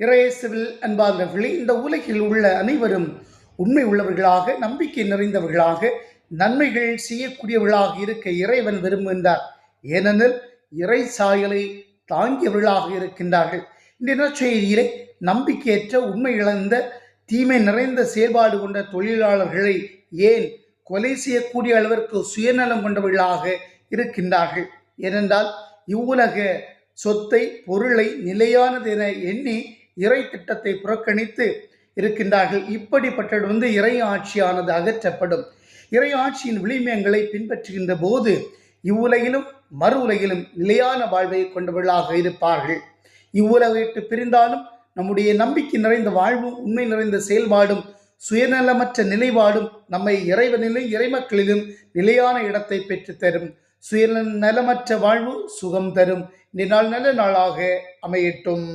இறையேசுவில் அன்பார்ந்தவர்களே, இந்த உலகில் உள்ள அனைவரும் உண்மை உள்ளவர்களாக, நம்பிக்கை நிறைந்தவர்களாக, நன்மைகள் செய்யக்கூடியவர்களாக இருக்க இறைவன் விரும்புகின்றார். ஏனெனில் இறை சாயலை தாங்கியவர்களாக இருக்கின்றார்கள். இந்த நற்செய்தியிலே நம்பிக்கையற்ற, உண்மை இழந்த, தீமை நிறைந்த செயல்பாடு கொண்ட தொழிலாளர்களை ஏன் கொலை செய்யக்கூடிய அளவிற்கு சுயநலம் கொண்டவர்களாக இருக்கின்றார்கள். ஏனென்றால் இவ்வுலக சொத்தை, பொருளை நிலையானது என எண்ணி இறை திட்டத்தை புறக்கணித்து இருக்கின்றார்கள். இப்படிப்பட்ட இறை ஆட்சியானது அகற்றப்படும். இறை ஆட்சியின் விளிமியங்களை பின்பற்றுகின்ற போது இவ்வுலகிலும் மறு உலகிலும் நிலையான வாழ்வை கொண்டவர்களாக இருப்பார்கள். இவ்வுலகை விட்டு பிரிந்தாலும் நம்முடைய நம்பிக்கை நிறைந்த வாழ்வும், உண்மை நிறைந்த செயல்பாடும், சுயநலமற்ற நிலைப்பாடும் நம்மை இறைவனிலும் இறைமக்களிலும் நிலையான இடத்தை பெற்றுத்தரும். சுயநலமற்ற வாழ்வு சுகம் தரும். இந்த நாள் நல்ல நாளாக அமையட்டும்.